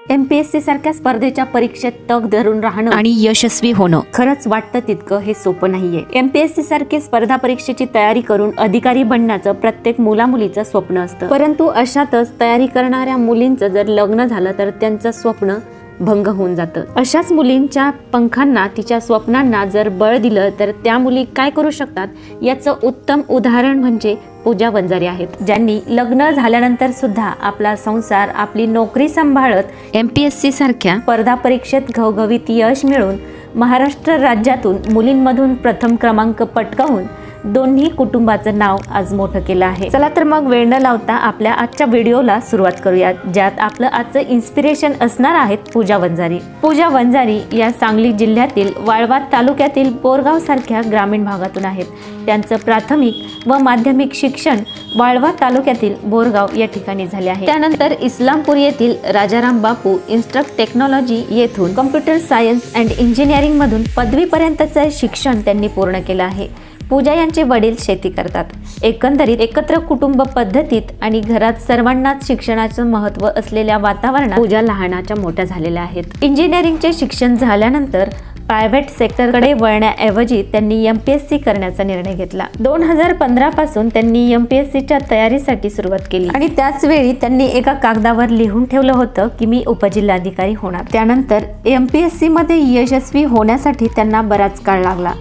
MPSC सारख्या स्पर्धेच्या परीक्षेत तग धरून राहणं आणि यशस्वी होणं खरंच वाटतं तितकं हे सोपं नाहीये। MPSC सारखी स्पर्धा परीक्षेची तयारी करून अधिकारी बनण्याचं प्रत्येक मुलामुलीचं स्वप्न असतं, परंतु अशातच तयारी करणाऱ्या मुलींचं जर लग्न झालं तर त्यांचं स्वप्न भंग होऊन जातं। अशाच मुलींच्या पंखांना, तिच्या स्वप्नांना जर बळ दिलं तर त्या मुली काय करू शकतात याचं उत्तम उदाहरण म्हणजे पूजा वंजारी आहेत, ज्यांनी लग्न झाल्यानंतर सुद्धा आपला संसार, आपली नोकरी सांभाळत MPSC सारख्या स्पर्धा परीक्षेत घवघवीत यश मिळवून महाराष्ट्र राज्यातून मुलींमधून प्रथम क्रमांक पटकावून दोन्ही कुटुंबाचं नाव आज मोठं केलं आहे। चला तर मग वेळ न लावता आपल्या आजच्या व्हिडिओला सुरुवात करूया, ज्यात आपलं आजचं इन्स्पिरेशन असणार आहेत पूजा वंजारी। पूजा वंजारी या सांगली जिल्ह्यातील वाळवा तालुक्यातील बोरगाव सारख्या ग्रामीण भागातून आहेत। त्यांचं प्राथमिक व माध्यमिक शिक्षण वाळवा तालुक्यातील बोरगाव या ठिकाणी झाले आहे। त्यानंतर इस्लामपूर येथील राजाराम बापू इन्स्ट्रक्ट टेक्नॉलॉजी येथून कॉम्प्युटर सायन्स अँड इंजिनिअरिंग मधून पदवीपर्यंतचे शिक्षण त्यांनी पूर्ण केलं आहे। पूजा यांचे वडील शेती करतात। एकंदरीत एकत्र कुटुंब पद्धतीत आणि घरात सर्वांनाच शिक्षणाचं महत्त्व असलेल्या वातावरणात पूजा लहानाच्या मोठ्या झालेल्या आहेत। इंजिनिअरिंगचे शिक्षण झाल्यानंतर प्रायव्हेट सेक्टरकडे वळण्याऐवजी त्यांनी MPSC करण्याचा निर्णय घेतला। 2015 पासून त्यांनी MPSCच्या तयारीसाठी सुरुवात केली आणि त्याच वेळी त्यांनी एका कागदावर लिहून ठेवलं होतं की मी उपजिल्हाधिकारी होणार। त्यानंतर MPSC मध्ये यशस्वी होण्यासाठी त्यांना बराच काळ लागला,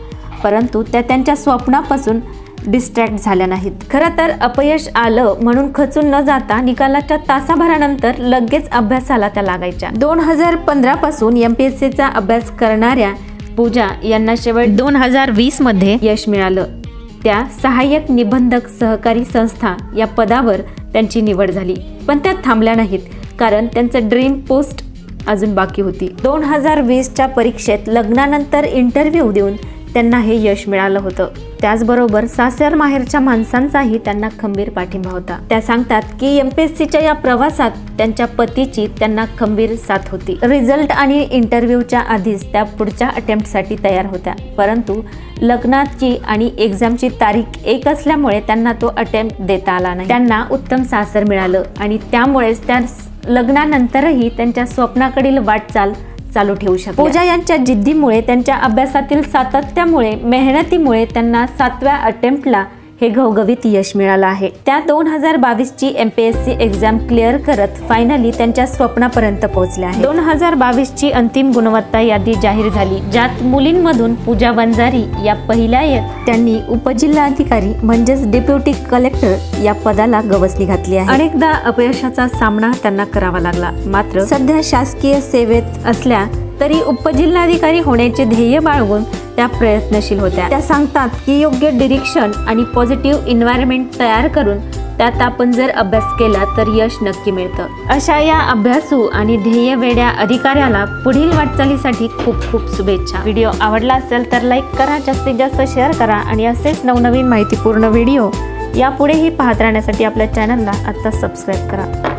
परंतु त्या त्यांच्या स्वप्नापासून डिस्ट्रॅक्ट झाल्या नाहीत। खरं तर अपयश आलं म्हणून खचून न जाता निकालाच्या तासाभरानंतर लगेच अभ्यासाला त्या लागायच्या। 2015 पासून MPSCचा अभ्यास करणाऱ्या पूजा यांना शेवट 2020 मध्ये यश मिळालं। त्या सहाय्यक निबंधक सहकारी संस्था या पदावर त्यांची निवड झाली, पण त्या थांबल्या नाहीत, कारण त्यांचं ड्रीम पोस्ट अजून बाकी होती। 2020च्या परीक्षेत लग्नानंतर इंटरव्ह्यू देऊन त्यांना हे यश मिळालं होतं। त्याचबरोबर सासर माहेरच्या माणसांचाही त्यांना खंबीर पाठिंबा होता। त्या सांगतात की MPSCच्या या प्रवासात त्यांच्या पतीची त्यांना खंबीर साथ होती। रिझल्ट आणि इंटरव्ह्यूच्या आधीच त्या पुढच्या अटेम्प्टसाठी तयार होत्या, परंतु लग्नाची आणि एक्झामची तारीख एक असल्यामुळे त्यांना तो अटेम्प्ट देता आला नाही। त्यांना उत्तम सासर मिळालं आणि त्यामुळेच त्या लग्नानंतरही त्यांच्या स्वप्नाकडील वाटचाल चालू ठेवू शकतात। पूजा यांच्या जिद्दीमुळे, त्यांच्या अभ्यासातील सातत्यामुळे, मेहनतीमुळे त्यांना 7व्या अटेम्प्टला हे घवघवीत यश मिळालं आहे। त्या 2022ची MPSC एक्झाम क्लिअर करत फायनली त्यांच्या स्वप्नापर्यंत पोहोचल्या आहेत। 2022ची अंतिम गुणवत्ता यादी जाहीर झाली, ज्यात मुलींमधून पूजा वंजारी या पहिल्या त्यांनी उपजिल्हाधिकारी म्हणजेच डेप्युटी कलेक्टर या पदाला गवसणी घातली आहे। अनेकदा अपयशाचा सामना त्यांना करावा लागला, मात्र सध्या शासकीय सेवेत असल्या तरी उपजिल्हाधिकारी होण्याचे ध्येय बाळगून त्या प्रयत्नशील होत्या। त्या सांगतात की योग्य डिरेक्शन आणि पॉझिटिव्ह एन्व्हायरमेंट तयार करून त्यात आपण जर अभ्यास केला तर यश नक्की मिळतं। अशा या अभ्यासू आणि ध्येयवेड्या अधिकाऱ्याला पुढील वाटचालीसाठी खूप खूप शुभेच्छा। व्हिडिओ आवडला असेल तर लाईक करा, जास्तीत जास्त शेअर करा आणि असेच नवनवीन माहितीपूर्ण व्हिडिओ यापुढेही पाहत राहण्यासाठी आपल्या चॅनलला आता सबस्क्राईब करा।